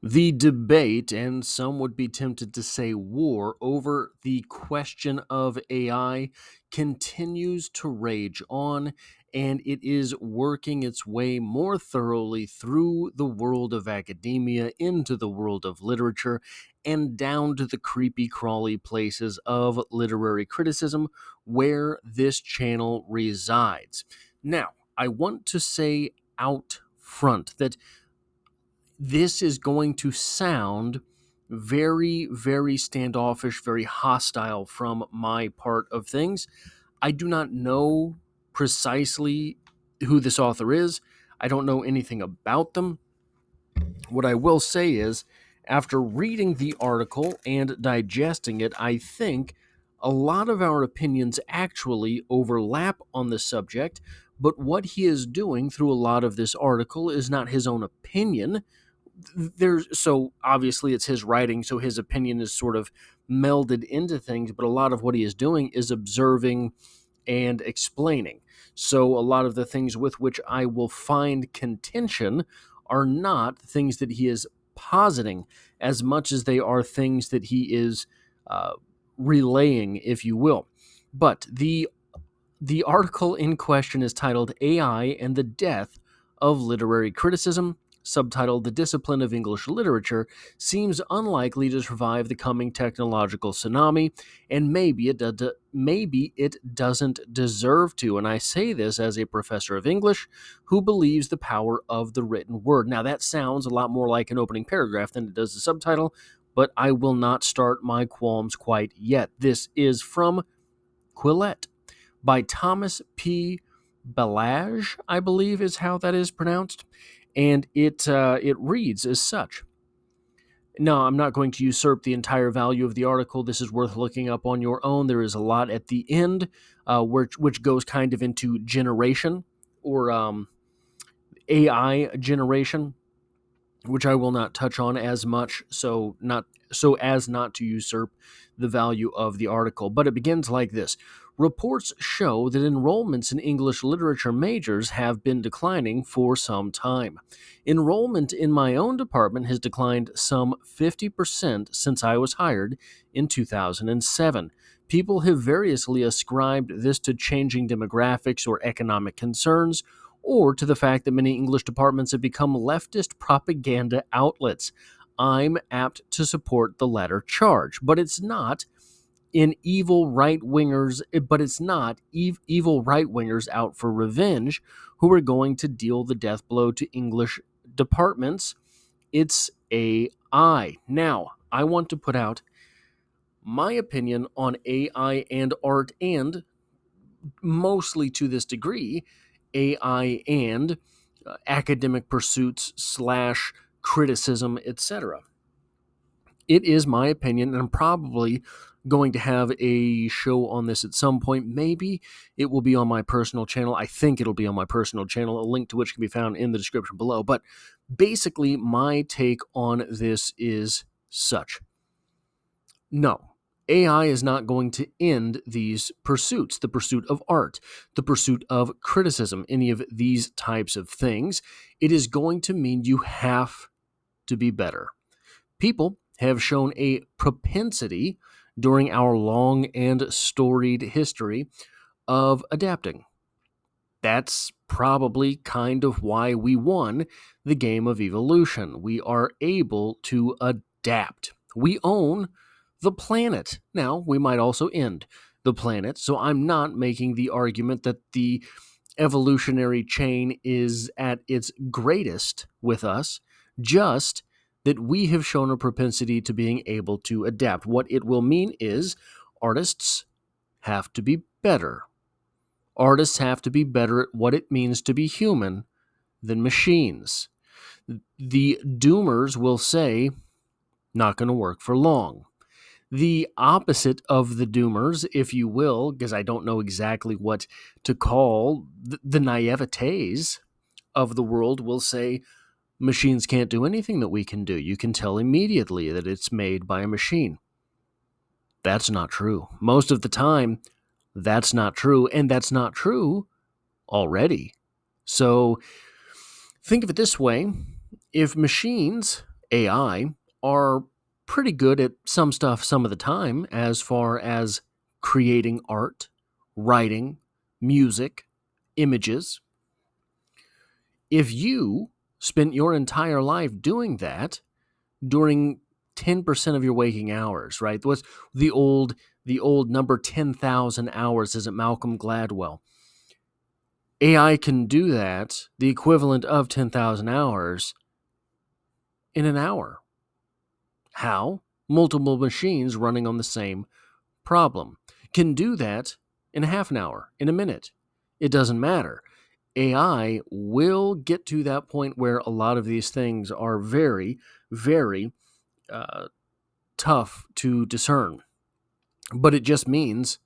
The debate, and some would be tempted to say war, over the question of AI continues to rage on, and it is working its way more thoroughly through the world of academia, into the world of literature, and down to the creepy, crawly places of literary criticism where this channel resides. Now, I want to say out front that this is going to sound very, very standoffish, very hostile from my part of things. I do not know precisely who this author is. I don't know anything about them. What I will say is, after reading the article and digesting it, I think a lot of our opinions actually overlap on the subject, but what he is doing through a lot of this article is not his own opinion. So obviously it's his writing, so his opinion is sort of melded into things, but a lot of what he is doing is observing and explaining. So a lot of the things with which I will find contention are not things that he is positing as much as they are things that he is uh, relaying, if you will. But the article in question is titled AI and the Death of Literary Criticism, subtitled The Discipline of English Literature Seems Unlikely to Survive the Coming Technological Tsunami, and maybe it doesn't deserve to. And I say this as a professor of English who believes the power of the written word. Now, that sounds a lot more like an opening paragraph than it does the subtitle, but I will not start my qualms quite yet. This is from Quillette by Thomas P. Bellage, I believe is how that is pronounced, and it reads as such. No, I'm not going to usurp the entire value of the article. This is worth looking up on your own. There is a lot at the end, which goes kind of into generation or AI generation, which I will not touch on as much, so as not to usurp the value of the article. But it begins like this. Reports show that enrollments in English literature majors have been declining for some time. Enrollment in my own department has declined some 50% since I was hired in 2007. People have variously ascribed this to changing demographics or economic concerns, or to the fact that many English departments have become leftist propaganda outlets. I'm apt to support the latter charge, but it's not evil right wingers out for revenge who are going to deal the death blow to English departments. It's AI. Now, I want to put out my opinion on AI and art, and mostly to this degree, AI and academic pursuits slash criticism, etc. It is my opinion, and I'm probably going to have a show on this at some point. Maybe it will be on my personal channel. I think it'll be on my personal channel, a link to which can be found in the description below. But basically, my take on this is such. No, AI is not going to end these pursuits, the pursuit of art, the pursuit of criticism, any of these types of things. It is going to mean you have to be better. People have shown a propensity during our long and storied history of adapting. That's probably kind of why we won the game of evolution. We are able to adapt. We own the planet. Now, we might also end the planet, so I'm not making the argument that the evolutionary chain is at its greatest with us, just that we have shown a propensity to being able to adapt. What it will mean is artists have to be better. Artists have to be better at what it means to be human than machines. The doomers will say, not going to work for long. The opposite of the doomers, if you will, because I don't know exactly what to call the naivetes of the world, will say, machines can't do anything that we can do. You can tell immediately that it's made by a machine. That's not true. Most of the time, that's not true, and that's not true already. So think of it this way. If machines AI are pretty good at some stuff some of the time, as far as creating art, writing, music, images. If you spent your entire life doing that during 10% of your waking hours, right? What's the old number 10,000 hours, is it Malcolm Gladwell? AI can do that, the equivalent of 10,000 hours, in an hour. How? Multiple machines running on the same problem can do that in a half an hour, in a minute. It doesn't matter. AI will get to that point where a lot of these things are very, very uh, tough to discern. But it just means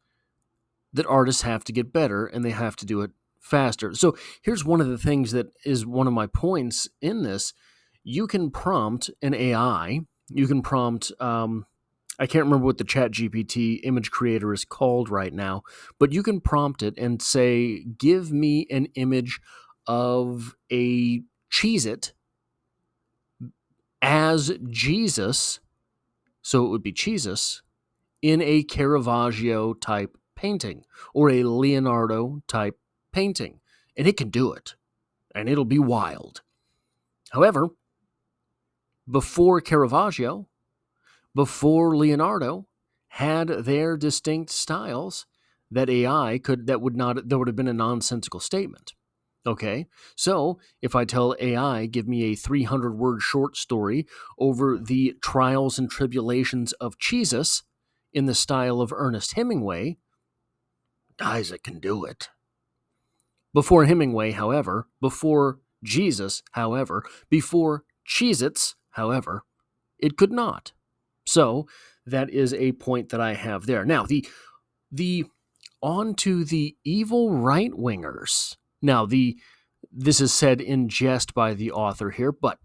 that artists have to get better and they have to do it faster. So here's one of the things that is one of my points in this. You can prompt an AI. You can prompt, I can't remember what the Chat GPT image creator is called right now, but you can prompt it and say, give me an image of a Cheez-It as Jesus, so it would be Jesus, in a Caravaggio type painting or a Leonardo type painting. And it can do it, and it'll be wild. However, before Caravaggio, before Leonardo had their distinct styles, that AI could, that would have been a nonsensical statement. Okay, so if I tell AI, give me a 300-word short story over the trials and tribulations of Jesus in the style of Ernest Hemingway, Isaac can do it. Before Hemingway, however, before Jesus, however, before Cheez-Its, however, it could not. So that is a point that I have there. Now, the on to the evil right wingers. Now, this is said in jest by the author here, but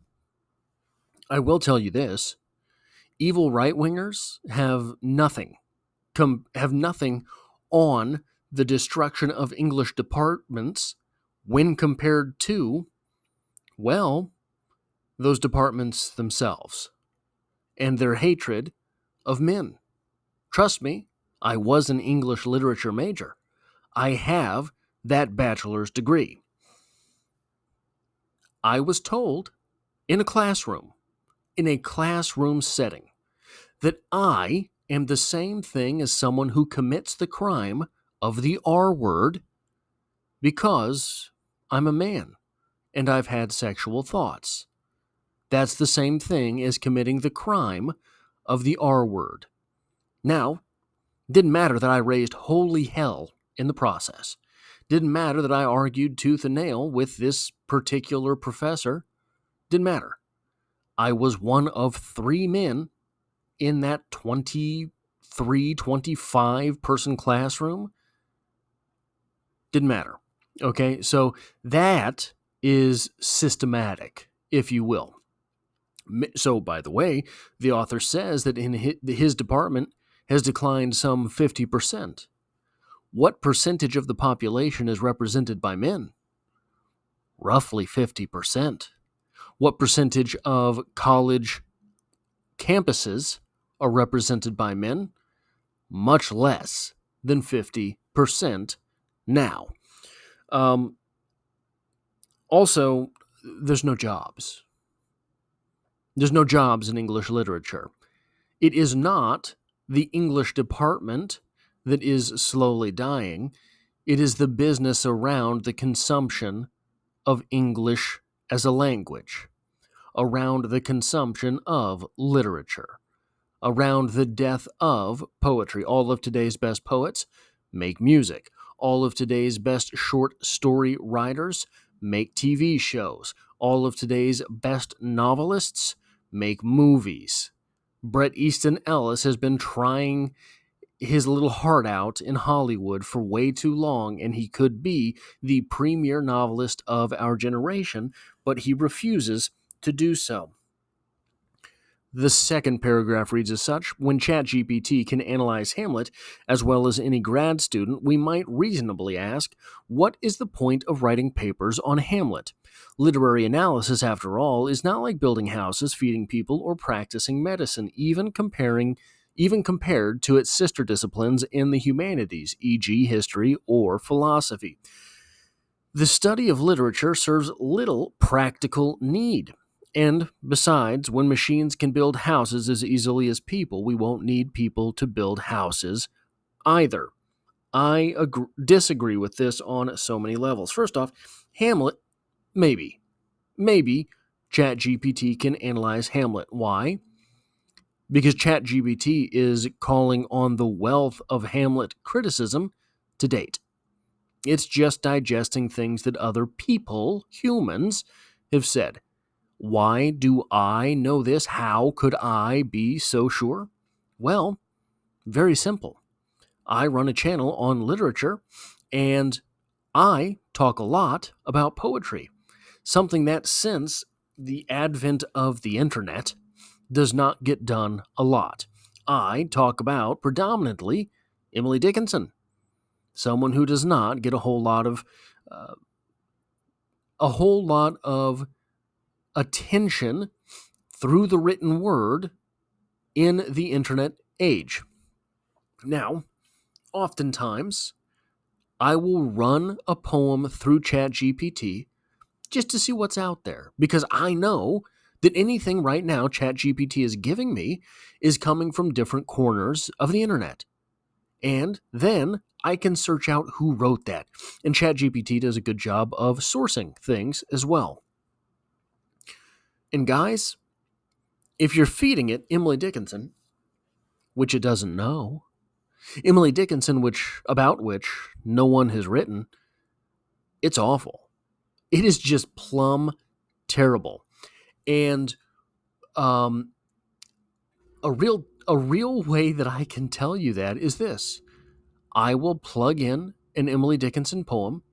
I will tell you this: evil right wingers have nothing on the destruction of English departments when compared to, well, those departments themselves and their hatred of men. Trust me, I was an English literature major. I have that bachelor's degree. I was told in a classroom setting, that I am the same thing as someone who commits the crime of the R word because I'm a man and I've had sexual thoughts. That's the same thing as committing the crime of the R word. Now, didn't matter that I raised holy hell in the process. Didn't matter that I argued tooth and nail with this particular professor. Didn't matter. I was one of 3 men in that 23, 25 person classroom. Didn't matter. Okay, so that is systematic, if you will. So, by the way, the author says that in his department has declined some 50%. What percentage of the population is represented by men? Roughly 50%. What percentage of college campuses are represented by men? Much less than 50% now. Also, there's no jobs. There's no jobs in English literature. It is not the English department that is slowly dying. It is the business around the consumption of English as a language, around the consumption of literature, around the death of poetry. All of today's best poets make music. All of today's best short story writers make TV shows. All of today's best novelists make movies. Bret Easton Ellis has been trying his little heart out in Hollywood for way too long, and he could be the premier novelist of our generation, but he refuses to do so. The second paragraph reads as such: when ChatGPT can analyze Hamlet as well as any grad student, we might reasonably ask, what is the point of writing papers on Hamlet? Literary analysis, after all, is not like building houses, feeding people, or practicing medicine, even compared to its sister disciplines in the humanities, e.g., history or philosophy. The study of literature serves little practical need. And besides, when machines can build houses as easily as people, we won't need people to build houses either. Disagree with this on so many levels. First off, Hamlet, maybe. Maybe ChatGPT can analyze Hamlet. Why? Because ChatGPT is calling on the wealth of Hamlet criticism to date. It's just digesting things that other people, humans, have said. Why do I know this? How could I be so sure? Well, very simple. I run a channel on literature, and I talk a lot about poetry, something that since the advent of the internet does not get done a lot. I talk about predominantly Emily Dickinson, someone who does not get uh, a whole lot of attention through the written word in the internet age. Now, oftentimes, I will run a poem through ChatGPT just to see what's out there because I know that anything right now ChatGPT is giving me is coming from different corners of the internet. And then I can search out who wrote that. And ChatGPT does a good job of sourcing things as well. And guys, if you're feeding it Emily Dickinson, which it doesn't know, Emily Dickinson, about which no one has written, it's awful. It is just plumb terrible. And um, a real way that I can tell you that is this: I will plug in an Emily Dickinson poem,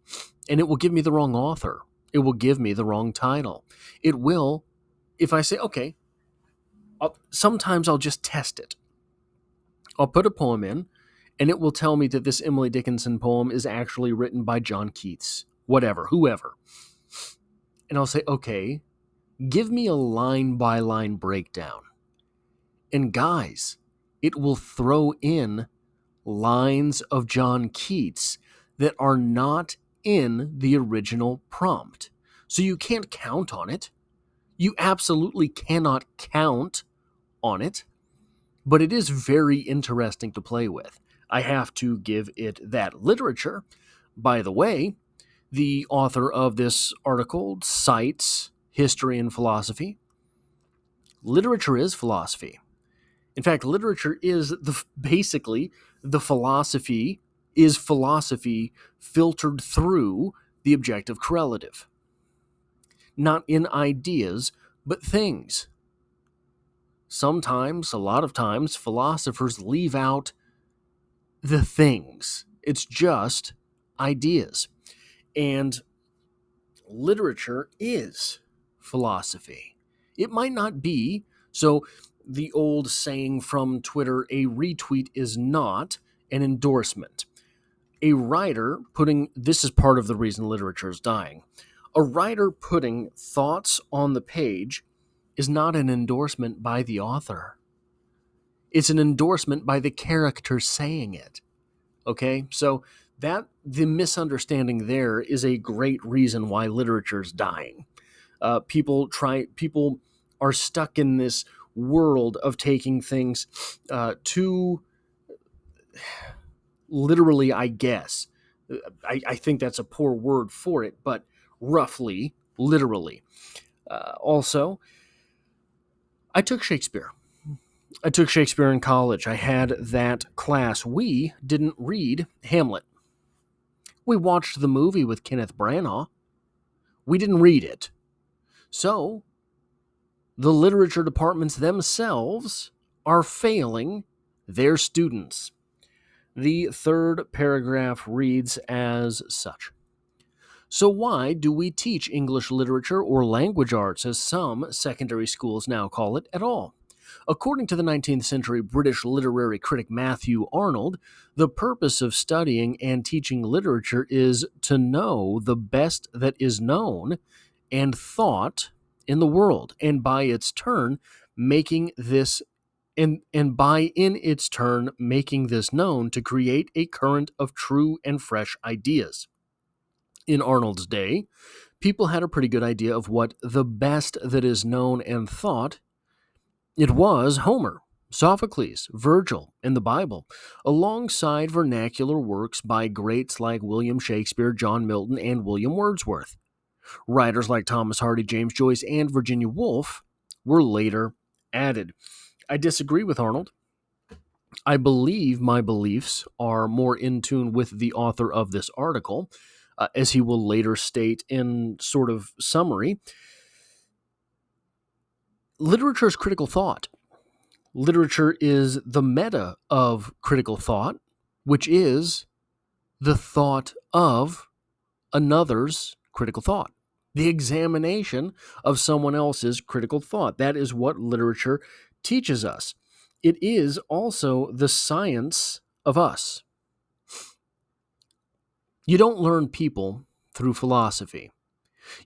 and it will give me the wrong author. It will give me the wrong title. It will, if I say okay. Sometimes I'll just test it. I'll put a poem in, and it will tell me that this Emily Dickinson poem is actually written by John Keats, whatever, whoever. And I'll say, okay, give me a line by line breakdown. And guys, it will throw in lines of John Keats that are not in the original prompt. So you can't count on it. You absolutely cannot count on it. But it is very interesting to play with. I have to give it that. Literature, by the way, the author of this article cites history and philosophy. Literature is philosophy. In fact, literature is basically the philosophy is philosophy filtered through the objective correlative. Not in ideas, but things. Sometimes, a lot of times, philosophers leave out the things. It's just ideas. And literature is philosophy. It might not be. So, the old saying from Twitter, a retweet is not an endorsement. A writer putting, this is part of the reason literature is dying. A writer putting thoughts on the page is not an endorsement by the author. It's an endorsement by the character saying it. Okay? So that the misunderstanding there is a great reason why literature is dying. People are stuck in this world of taking things too literally, I guess. I think that's a poor word for it, but roughly, literally. Also, I took Shakespeare. I took Shakespeare in college. I had that class. We didn't read Hamlet. We watched the movie with Kenneth Branagh. We didn't read it. So, the literature departments themselves are failing their students. The third paragraph reads as such. So why do we teach English literature or language arts, as some secondary schools now call it, at all? According to the 19th century British literary critic Matthew Arnold, the purpose of studying and teaching literature is to know the best that is known and thought in the world, and by its turn making this and by in its turn making this known to create a current of true and fresh ideas. In Arnold's day, people had a pretty good idea of what the best that is known and thought. It was Homer, Sophocles, Virgil, and the Bible, alongside vernacular works by greats like William Shakespeare, John Milton, and William Wordsworth. Writers like Thomas Hardy, James Joyce, and Virginia Woolf were later added. I disagree with Arnold. I believe my beliefs are more in tune with the author of this article, as he will later state in sort of summary. Literature is critical thought. Literature is the meta of critical thought, which is the thought of another's critical thought, the examination of someone else's critical thought. That is what literature teaches us. It is also the science of us. You don't learn people through philosophy.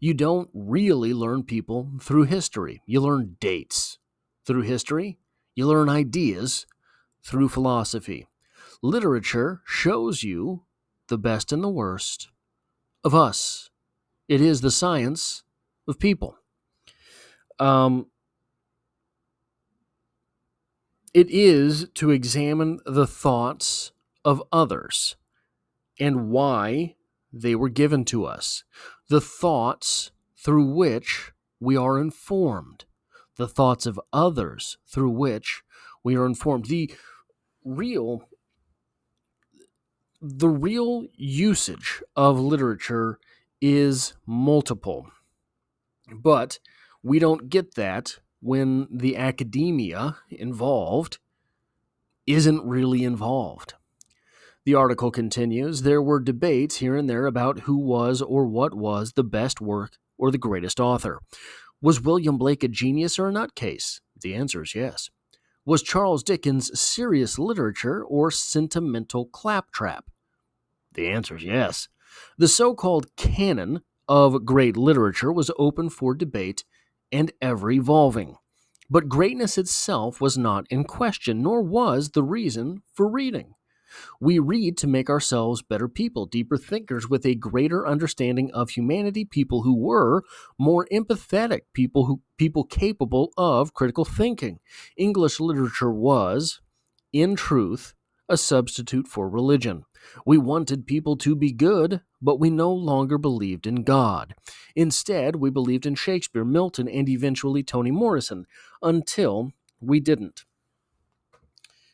You don't really learn people through history. You learn dates through history. You learn ideas through philosophy. Literature shows you the best and the worst of us. It is the science of people. It is to examine the thoughts of others and why they were given to us. The thoughts through which we are informed. The thoughts of others through which we are informed. The real usage of literature is multiple, but we don't get that when the academia involved isn't really involved. The article continues, there were debates here and there about who was or what was the best work or the greatest author. Was William Blake a genius or a nutcase? The answer is yes. Was Charles Dickens serious literature or sentimental claptrap? The answer is yes. The so-called canon of great literature was open for debate and ever-evolving. But greatness itself was not in question, nor was the reason for reading. We read to make ourselves better people, deeper thinkers with a greater understanding of humanity, people who were more empathetic, people capable of critical thinking. English literature was, in truth, a substitute for religion. We wanted people to be good, but we no longer believed in God. Instead, we believed in Shakespeare, Milton, and eventually Toni Morrison, until we didn't.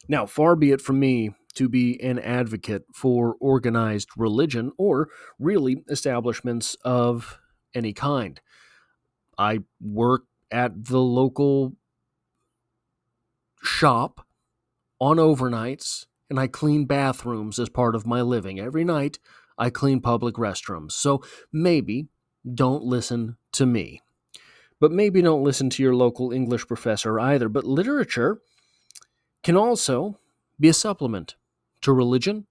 Now, far be it from me to be an advocate for organized religion or really establishments of any kind. I work at the local shop on overnights, and I clean bathrooms as part of my living. Every night, I clean public restrooms. So maybe don't listen to me. But maybe don't listen to your local English professor either. But literature can also be a supplement to religion,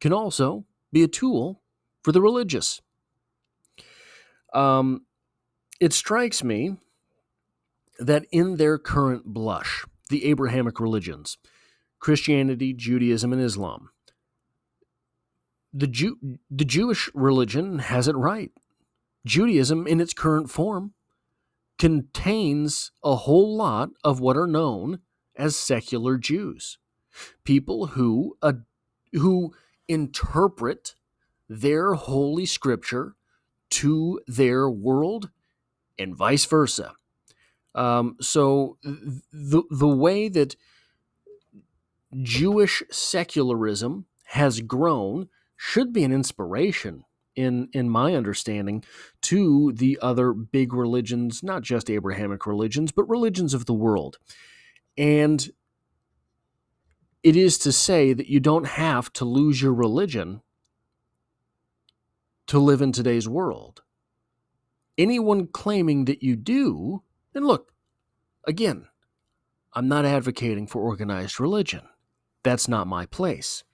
can also be a tool for the religious. It strikes me that in their current blush, the Abrahamic religions, Christianity, Judaism, and Islam, the Jewish religion has it right. Judaism, in its current form, contains a whole lot of what are known as secular Jews, people who interpret their holy scripture to their world and vice versa. So the way that Jewish secularism has grown should be an inspiration, in my understanding, to the other big religions, not just Abrahamic religions, but religions of the world. And it is to say that you don't have to lose your religion to live in today's world. Anyone claiming that you do, and look, again, I'm not advocating for organized religion. That's not my place.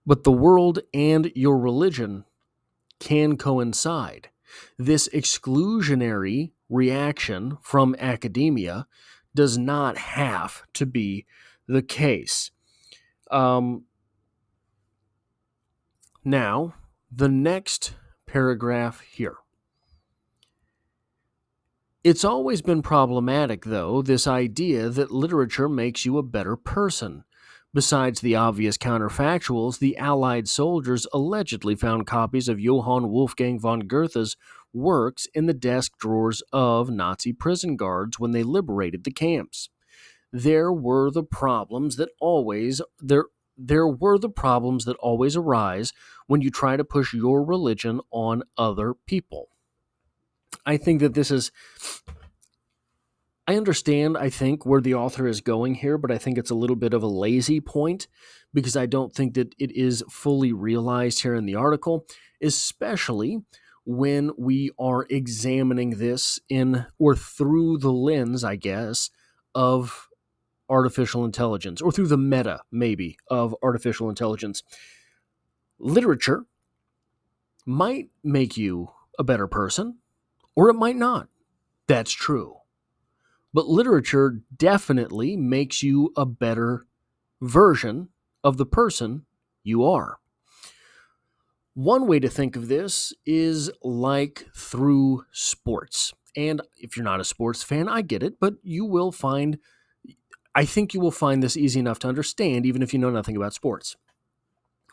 But the world and your religion can coincide. This exclusionary reaction from academia does not have to be the case. Now, the next paragraph here. It's always been problematic, though, this idea that literature makes you a better person. Besides the obvious counterfactuals, the Allied soldiers allegedly found copies of Johann Wolfgang von Goethe's works in the desk drawers of Nazi prison guards when they liberated the camps. There were the problems that always there were the problems that always arise when you try to push your religion on other people. I think that this is I understand, I think, where the author is going here, but I think it's a little bit of a lazy point because I don't think that it is fully realized here in the article, especially when we are examining this in or through the lens, I guess, of artificial intelligence or through the meta, maybe, of artificial intelligence. Literature might make you a better person, or it might not. That's true. But literature definitely makes you a better version of the person you are. One way to think of this is like through sports. And if you're not a sports fan, I get it, but I think you will find this easy enough to understand, even if you know nothing about sports.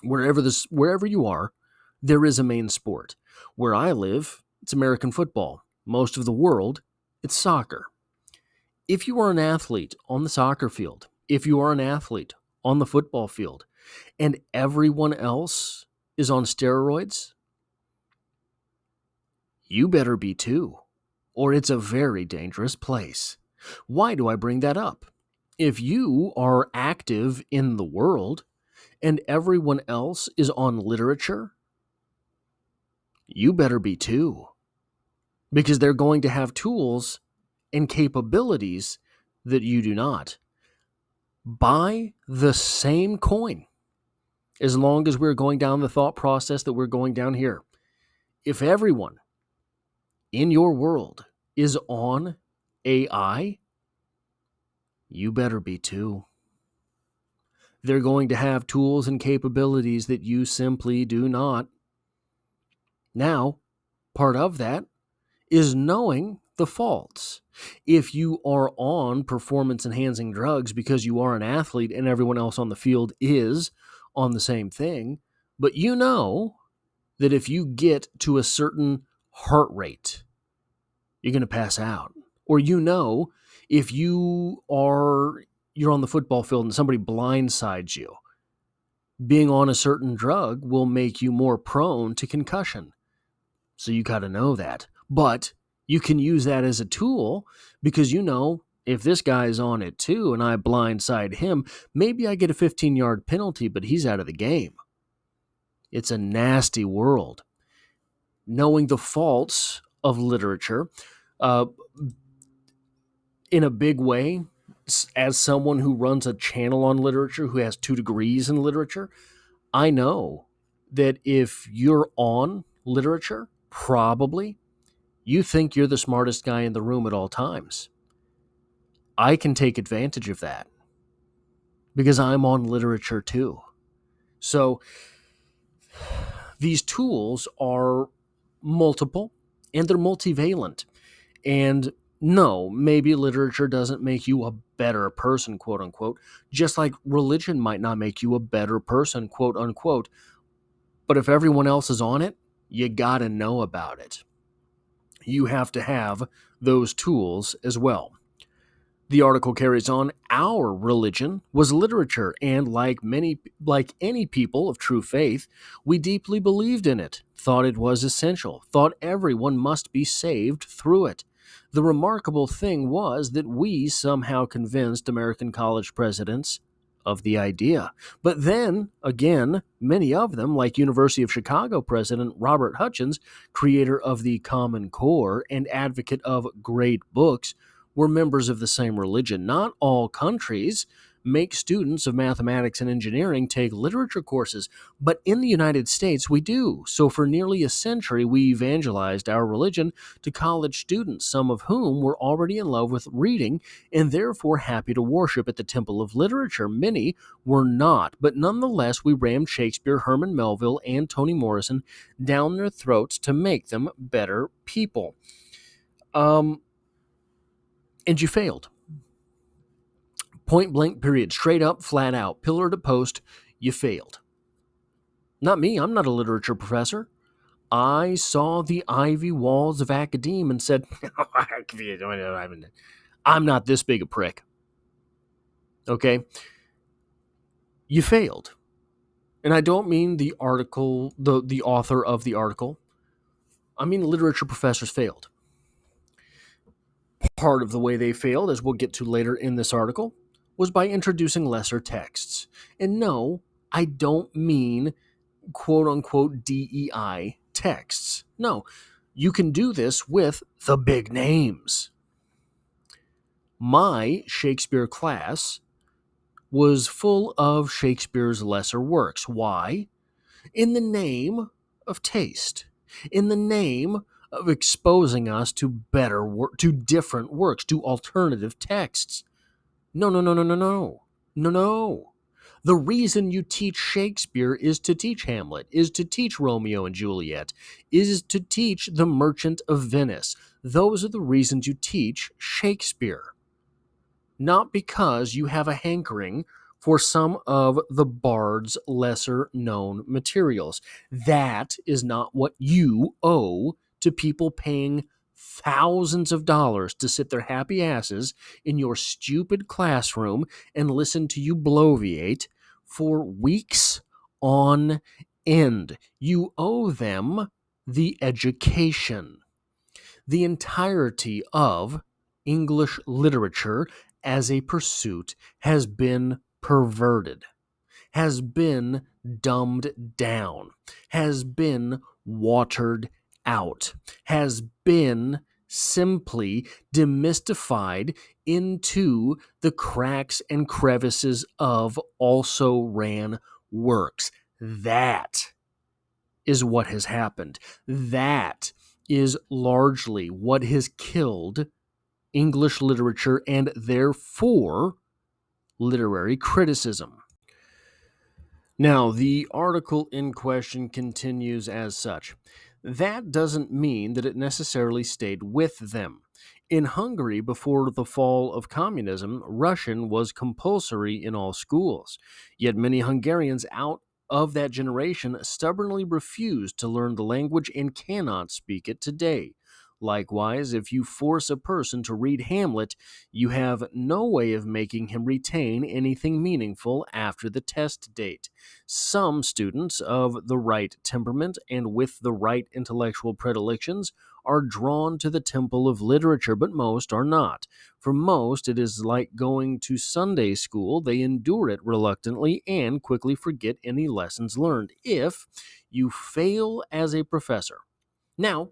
Wherever you are, there is a main sport. Where I live, it's American football. Most of the world, it's soccer. If you are an athlete on the soccer field, if you are an athlete on the football field, and everyone else is on steroids, you better be too, or it's a very dangerous place. Why do I bring that up? If you are active in the world and everyone else is on literature, you better be too, because they're going to have tools and capabilities that you do not. Buy the same coin as long as we're going down the thought process that we're going down here. If everyone in your world is on AI, you better be too. They're going to have tools and capabilities that you simply do not. Now, part of that is knowing the faults. If you are on performance enhancing drugs because you are an athlete and everyone else on the field is on the same thing, but you know that if you get to a certain heart rate, you're going to pass out. Or you know, if you're on the football field and somebody blindsides you, being on a certain drug will make you more prone to concussion. So you got to know that. But you can use that as a tool because you know if this guy's on it too and I blindside him, maybe I get a 15-yard penalty, but he's out of the game. It's a nasty world. Knowing the faults of literature in a big way, as someone who runs a channel on literature, who has 2 degrees in literature, I know that if you're on literature, probably you think you're the smartest guy in the room at all times. I can take advantage of that because I'm on literature too. So these tools are multiple and they're multivalent. And no, maybe literature doesn't make you a better person, quote unquote, just like religion might not make you a better person, quote unquote. But if everyone else is on it, you got to know about it. You have to have those tools as well. The article carries on, our religion was literature, and like any people of true faith, we deeply believed in it, thought it was essential, thought everyone must be saved through it. The remarkable thing was that we somehow convinced American college presidents of the idea. But then, again, many of them, like University of Chicago President Robert Hutchins, creator of the Common Core and advocate of great books, were members of the same religion. Not all countries make students of mathematics and engineering take literature courses, but in the United States we do. So for nearly a century, we evangelized our religion to college students, some of whom were already in love with reading and therefore happy to worship at the temple of literature. Many were not, but nonetheless, we rammed Shakespeare, Herman Melville, and Toni Morrison down their throats to make them better people. And you failed. Point blank, period. Straight up, flat out, pillar to post, you failed. Not me. I'm not a literature professor. I saw the ivy walls of academe and said, I'm not this big a prick. Okay? You failed. And I don't mean the article, the author of the article. I mean literature professors failed. Part of the way they failed, as we'll get to later in this article, was by introducing lesser texts. And no, I don't mean quote unquote DEI texts. No, you can do this with the big names. My Shakespeare class was full of Shakespeare's lesser works. Why? In the name of taste, in the name of exposing us to better work, to different works, to alternative texts. No, no, no, no, no, no, no, no. The reason you teach Shakespeare is to teach Hamlet, is to teach Romeo and Juliet, is to teach The Merchant of Venice. Those are the reasons you teach Shakespeare. Not because you have a hankering for some of the bard's lesser known materials. That is not what you owe to people paying thousands of dollars to sit their happy asses in your stupid classroom and listen to you bloviate for weeks on end. You owe them the education. The entirety of English literature as a pursuit has been perverted, has been dumbed down, has been watered out, has been simply demystified into the cracks and crevices of also ran works. That is what has happened. That is largely what has killed English literature and therefore literary criticism. Now, the article in question continues as such. That doesn't mean that it necessarily stayed with them. In Hungary, before the fall of communism, Russian was compulsory in all schools. Yet many Hungarians out of that generation stubbornly refuse to learn the language and cannot speak it today. Likewise, if you force a person to read Hamlet, you have no way of making him retain anything meaningful after the test date. Some students of the right temperament and with the right intellectual predilections are drawn to the temple of literature, but most are not. For most, it is like going to Sunday school. They endure it reluctantly and quickly forget any lessons learned if you fail as a professor. Now,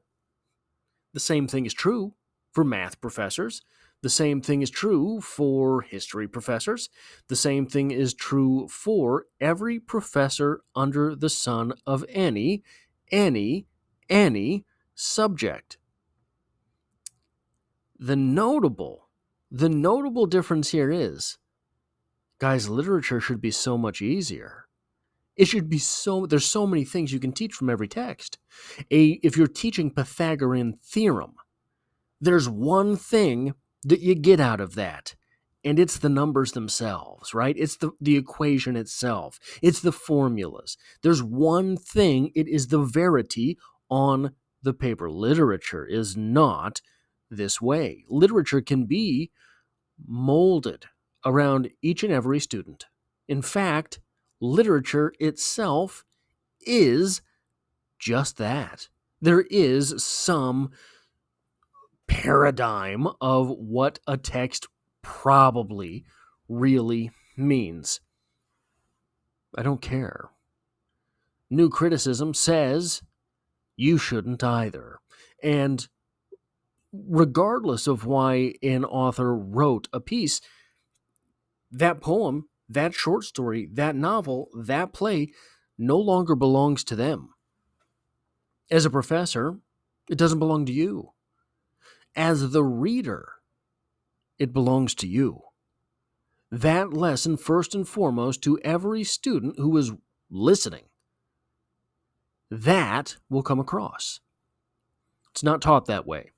the same thing is true for math professors. The same thing is true for history professors. The same thing is true for every professor under the sun of any subject. The notable difference here is, guys, literature should be so much easier. It should be there's so many things you can teach from every text. If you're teaching Pythagorean theorem, there's one thing that you get out of that, and it's the numbers themselves, right? It's the equation itself. It's the formulas. There's one thing, it is the verity on the paper. Literature is not this way. Literature can be molded around each and every student. In fact, literature itself is just that. There is some paradigm of what a text probably really means. I don't care. New criticism says you shouldn't either. And regardless of why an author wrote a piece, that poem, that short story, that novel, that play no longer belongs to them. As a professor, it doesn't belong to you. As the reader, it belongs to you. That lesson, first and foremost, to every student who is listening, that will come across. It's not taught that way.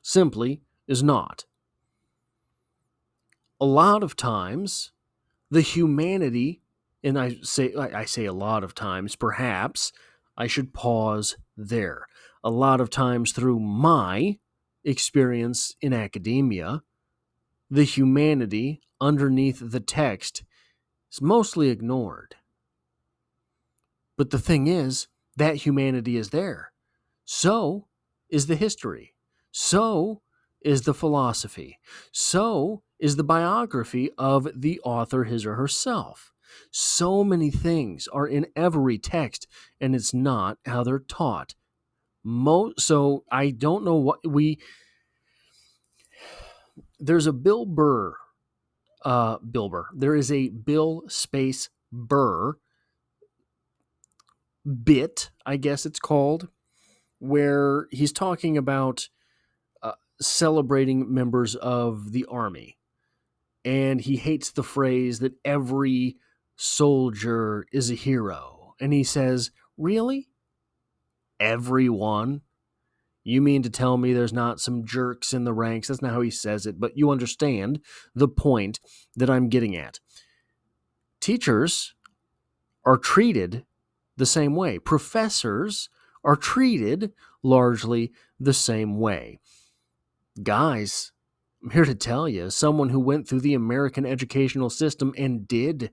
Simply is not. A lot of times, the humanity, and I say a lot of times, perhaps I should pause there. A lot of times through my experience in academia, the humanity underneath the text is mostly ignored. But the thing is, that humanity is there. So is the history. So is the philosophy. So is the biography of the author, his or herself. So many things are in every text, and it's not how they're taught. So I don't know there's a Bill Burr. There is a Bill Space Burr bit, I guess it's called, where he's talking about celebrating members of the army. And he hates the phrase that every soldier is a hero. And he says, really? Everyone? You mean to tell me there's not some jerks in the ranks? That's not how he says it, but you understand the point that I'm getting at. Teachers are treated the same way. Professors are treated largely the same way. Guys, I'm here to tell you, someone who went through the American educational system and did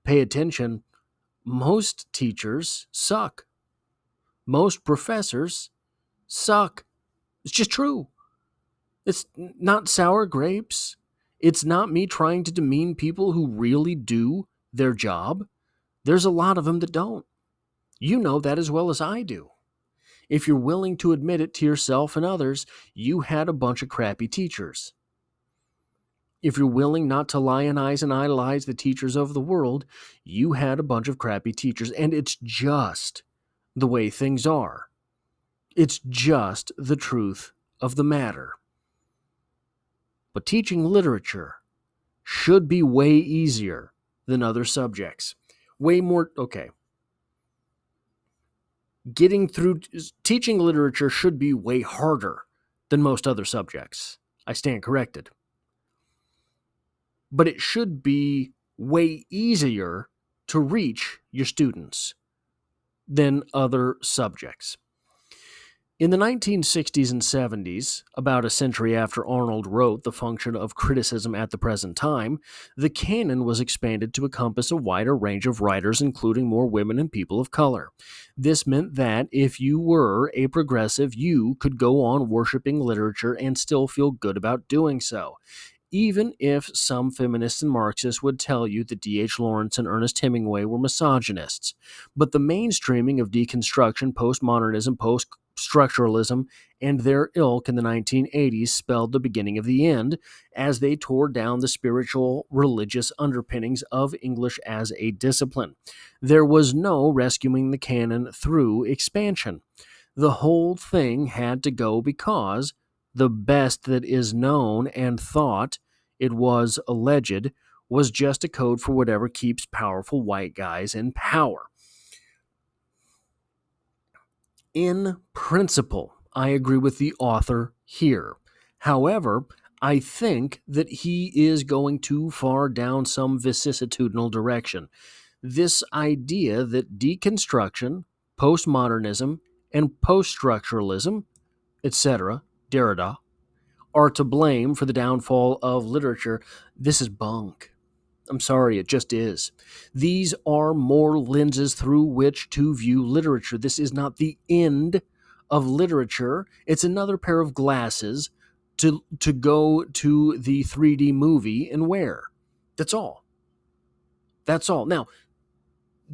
pay attention, most teachers suck. Most professors suck. It's just true. It's not sour grapes. It's not me trying to demean people who really do their job. There's a lot of them that don't. You know that as well as I do. If you're willing to admit it to yourself and others, you had a bunch of crappy teachers. If you're willing not to lionize and idolize the teachers of the world, you had a bunch of crappy teachers. And it's just the way things are. It's just the truth of the matter. But teaching literature should be way easier than other subjects. Way more, okay. Getting through teaching literature should be way harder than most other subjects. I stand corrected. But it should be way easier to reach your students than other subjects. In the 1960s and 70s, about a century after Arnold wrote The Function of Criticism at the Present Time, the canon was expanded to encompass a wider range of writers, including more women and people of color. This meant that if you were a progressive, you could go on worshiping literature and still feel good about doing so. Even if some feminists and Marxists would tell you that D.H. Lawrence and Ernest Hemingway were misogynists. But the mainstreaming of deconstruction, postmodernism, post-structuralism, and their ilk in the 1980s spelled the beginning of the end as they tore down the spiritual, religious underpinnings of English as a discipline. There was no rescuing the canon through expansion. The whole thing had to go because the best that is known and thought, it was alleged, was just a code for whatever keeps powerful white guys in power. In principle, I agree with the author here. However, I think that he is going too far down some vicissitudinal direction. This idea that deconstruction, postmodernism, and post-structuralism, etc., Derrida, are to blame for the downfall of literature, this is bunk. I'm sorry, it just is. These are more lenses through which to view literature. This is not the end of literature. It's another pair of glasses to go to the 3D movie and wear. That's all. That's all. Now,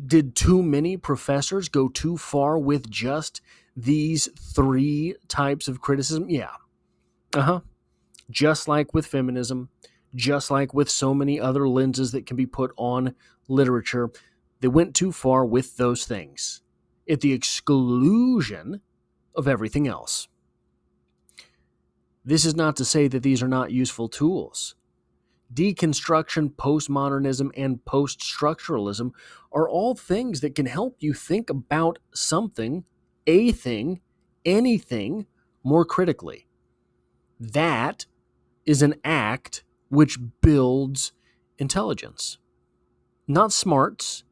did too many professors go too far with just these three types of criticism? Yeah. Uh huh. Just like with feminism, just like with so many other lenses that can be put on literature, they went too far with those things at the exclusion of everything else. This is not to say that these are not useful tools. Deconstruction, postmodernism, and post structuralism are all things that can help you think about something, a thing, anything more critically. That is an act which builds intelligence. Not smarts,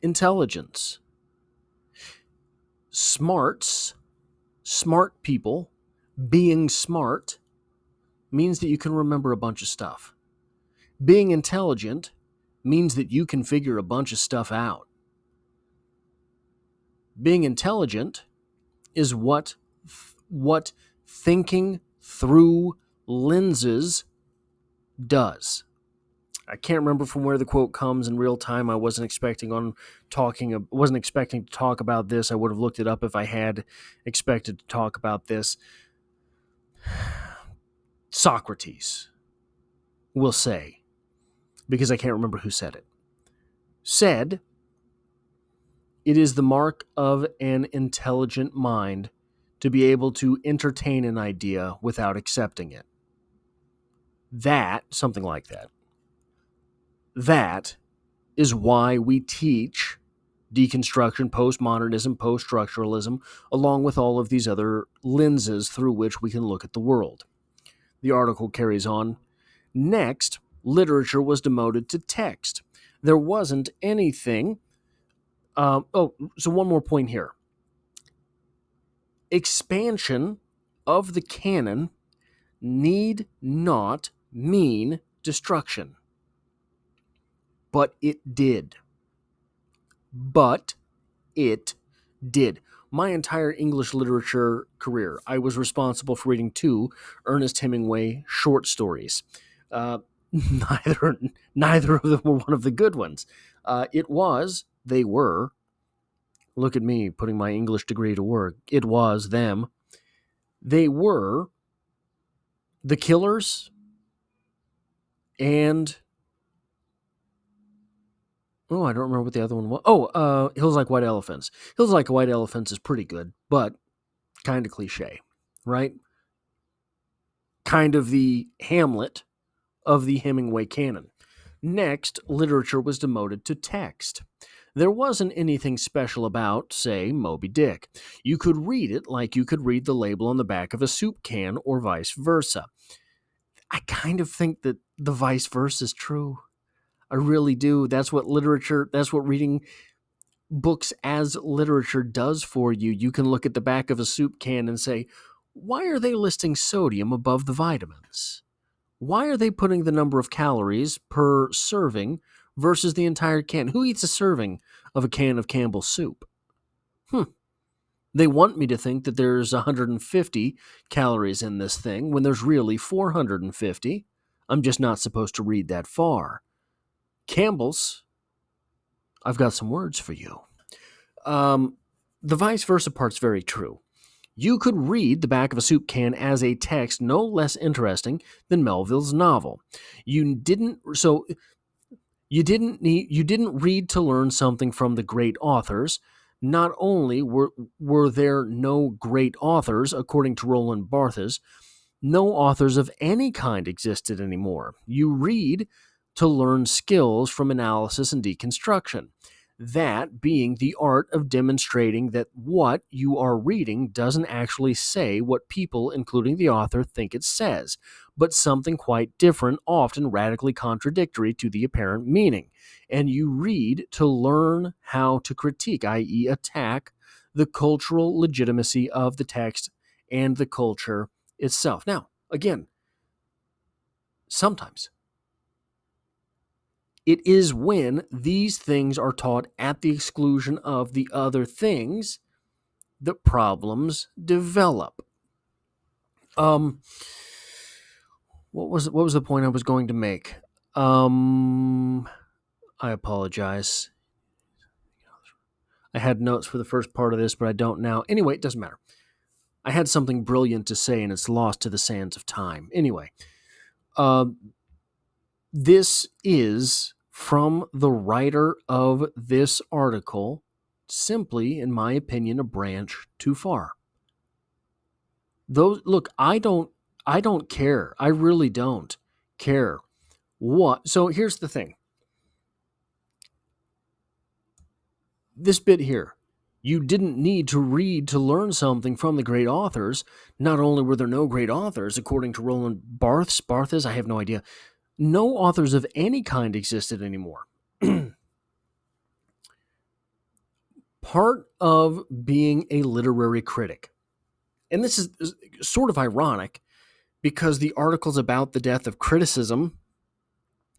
intelligence. Smarts, smart people, being smart means that you can remember a bunch of stuff. Being intelligent means that you can figure a bunch of stuff out. Being intelligent is what thinking through lenses does. I can't remember from where the quote comes in real time. I wasn't expecting to talk about this. I would have looked it up if I had expected to talk about this. Socrates will say, because I can't remember who said it, said, "It is the mark of an intelligent mind to be able to entertain an idea without accepting it." That, something like that. That is why we teach deconstruction, postmodernism, post-structuralism, along with all of these other lenses through which we can look at the world. The article carries on. Next, literature was demoted to text. There wasn't anything. So one more point here. Expansion of the canon need not mean destruction. But it did. But it did. My entire English literature career, I was responsible for reading 2 Ernest Hemingway short stories. Uh, neither of them were one of the good ones. They were, look at me putting my English degree to work. It was them. They were The Killers and, oh, I don't remember what the other one was. Hills Like White Elephants. Hills Like White Elephants is pretty good, but kind of cliche, right? Kind of the Hamlet of the Hemingway canon. Next, literature was demoted to text. There wasn't anything special about, say, Moby Dick. You could read it like you could read the label on the back of a soup can or vice versa. I kind of think that the vice versa is true. I really do. That's what reading books as literature does for you. You can look at the back of a soup can and say, why are they listing sodium above the vitamins? Why are they putting the number of calories per serving versus the entire can? Who eats a serving of a can of Campbell's soup? They want me to think that there's 150 calories in this thing when there's really 450. I'm just not supposed to read that far. Campbell's, I've got some words for you. The vice versa part's very true. You could read the back of a soup can as a text no less interesting than Melville's novel. You didn't read to learn something from the great authors. Not only were there no great authors, according to Roland Barthes, no authors of any kind existed anymore. You read to learn skills from analysis and deconstruction. That being the art of demonstrating that what you are reading doesn't actually say what people, including the author, think it says, but something quite different, often radically contradictory to the apparent meaning. And you read to learn how to critique, i.e., attack, the cultural legitimacy of the text and the culture itself. Now, again, sometimes it is when these things are taught at the exclusion of the other things that problems develop. What was the point I was going to make? I apologize. I had notes for the first part of this, but I don't now. Anyway, it doesn't matter. I had something brilliant to say and it's lost to the sands of time. Anyway, uh, this is from the writer of this article, simply, in my opinion, a branch too far. Those look, I don't care. I really don't care what. So here's the thing. This bit here. You didn't need to read to learn something from the great authors. Not only were there no great authors, according to Roland Barthes, I have no idea. No authors of any kind existed anymore. Part of being a literary critic, and this is sort of ironic because the article's about the death of criticism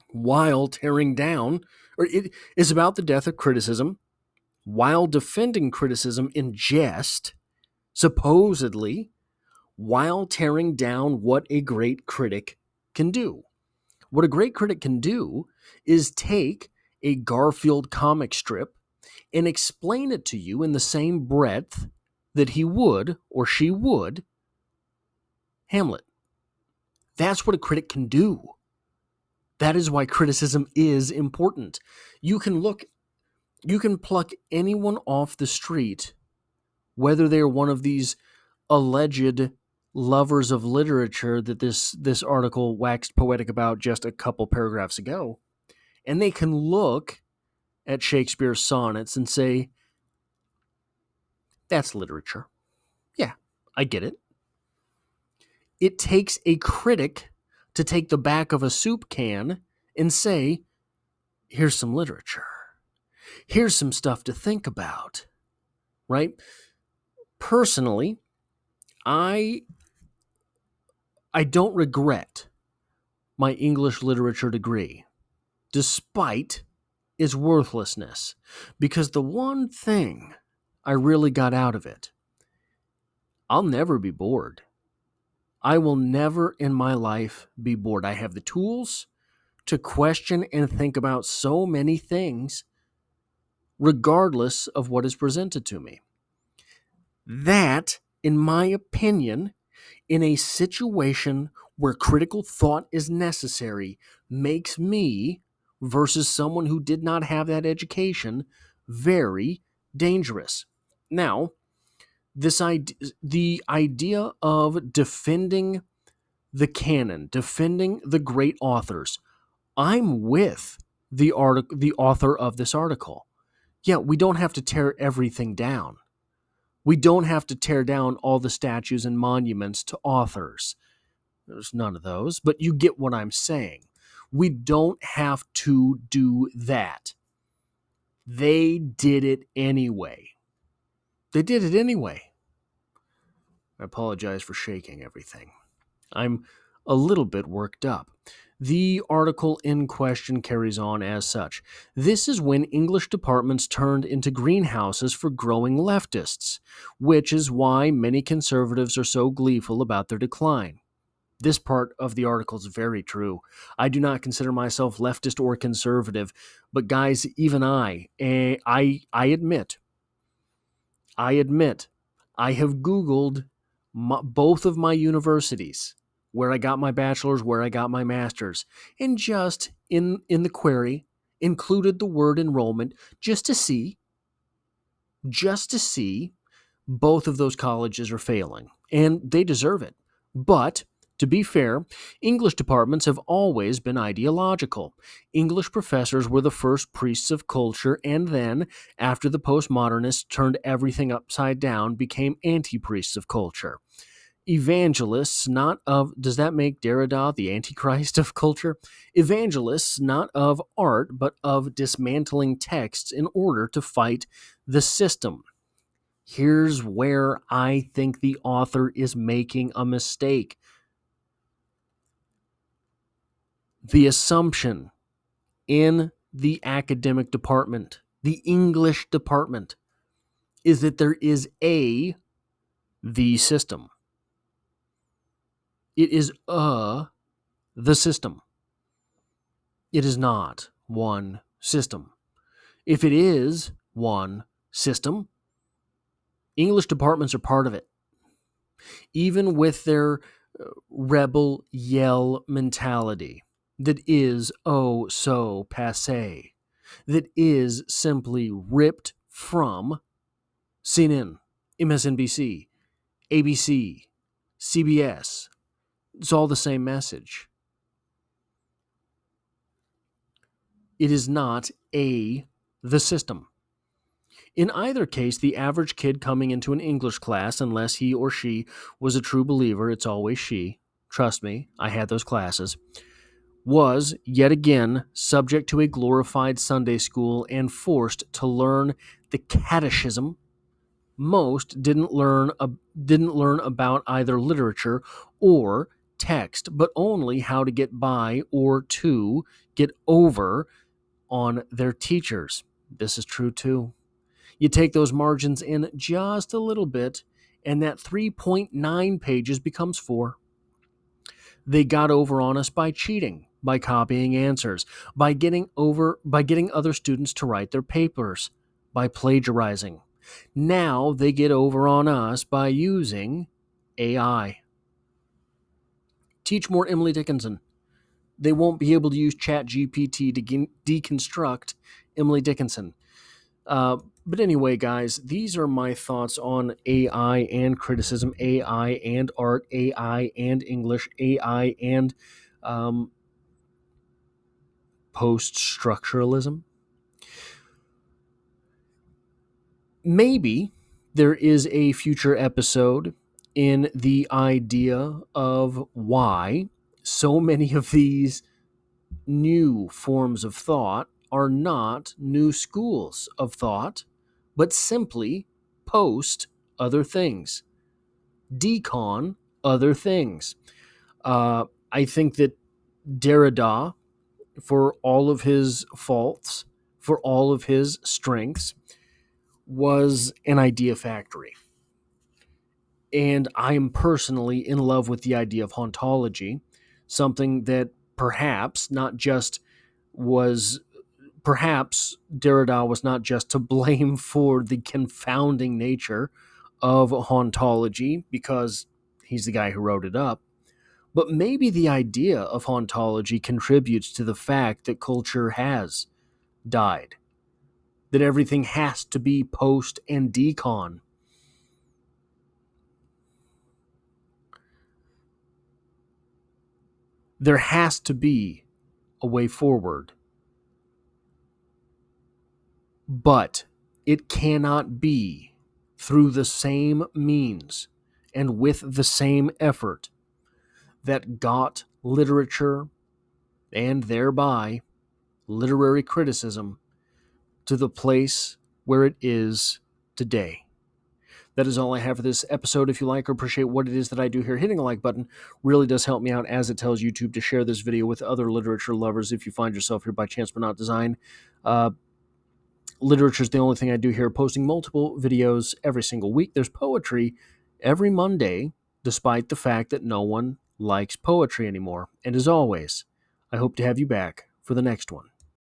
while tearing down, or it is about the death of criticism while defending criticism in jest, supposedly, while tearing down what a great critic can do. What a great critic can do is take a Garfield comic strip and explain it to you in the same breadth that he would or she would Hamlet. That's what a critic can do. That is why criticism is important. You can pluck anyone off the street, whether they're one of these alleged lovers of literature that this article waxed poetic about just a couple paragraphs ago, and they can look at Shakespeare's sonnets and say, that's literature. Yeah, I get it. It takes a critic to take the back of a soup can and say, here's some literature. Here's some stuff to think about, right? Personally, I don't regret my English literature degree, despite its worthlessness, because the one thing I really got out of it, I'll never be bored. I will never in my life be bored. I have the tools to question and think about so many things, regardless of what is presented to me. That, in my opinion, in a situation where critical thought is necessary, makes me, versus someone who did not have that education, very dangerous. Now, the idea of defending the canon, defending the great authors, I'm with the author of this article. Yeah, we don't have to tear everything down. We don't have to tear down all the statues and monuments to authors. There's none of those, but you get what I'm saying. We don't have to do that. They did it anyway. They did it anyway. I apologize for shaking everything. I'm a little bit worked up. The article in question carries on as such. This is when English departments turned into greenhouses for growing leftists, which is why many conservatives are so gleeful about their decline. This part of the article is very true. I do not consider myself leftist or conservative, but guys, even I admit, I have Googled both of my universities, where I got my bachelor's, where I got my master's, and just in the query included the word enrollment just to see both of those colleges are failing, and they deserve it. But to be fair, English departments have always been ideological. English professors were the first priests of culture, and then, after the postmodernists turned everything upside down, became anti-priests of culture. Evangelists, not of, does that make Derrida the Antichrist of culture? Evangelists, not of art, but of dismantling texts in order to fight the system. Here's where I think the author is making a mistake. The assumption in the academic department, the English department, is that there is the system. It is the system. It is not one system. If it is one system, English departments are part of it. even with their rebel yell mentality that is oh so passe, that is simply ripped from CNN, MSNBC, ABC, CBS. It's all the same message. It is not the system. In either case, the average kid coming into an English class, unless he or she was a true believer, it's always she, trust me, I had those classes, was, yet again, subject to a glorified Sunday school and forced to learn the catechism. Most didn't learn about either literature or text, but only how to get by or to get over on their teachers. This is true too. You take those margins in just a little bit, and that 3.9 pages becomes 4. They got over on us by cheating, by copying answers, by getting other students to write their papers, by plagiarizing. Now they get over on us by using AI. Teach more Emily Dickinson. They won't be able to use ChatGPT to deconstruct Emily Dickinson. But anyway, guys, these are my thoughts on AI and criticism, AI and art, AI and English, AI and post-structuralism. Maybe there is a future episode in the idea of why so many of these new forms of thought are not new schools of thought, but simply post other things, decon other things. I think that Derrida, for all of his faults, for all of his strengths, was an idea factory. And I am personally in love with the idea of hauntology, something that perhaps not just was perhaps Derrida was not just to blame for the confounding nature of hauntology because he's the guy who wrote it up, but maybe the idea of hauntology contributes to the fact that culture has died, that everything has to be post and decon. There has to be a way forward, but it cannot be through the same means and with the same effort that got literature and thereby literary criticism to the place where it is today. That is all I have for this episode. If you like or appreciate what it is that I do here, hitting a like button really does help me out, as it tells YouTube to share this video with other literature lovers if you find yourself here by chance but not design. Literature is the only thing I do here, posting multiple videos every single week. There's poetry every Monday, despite the fact that no one likes poetry anymore. And as always, I hope to have you back for the next one.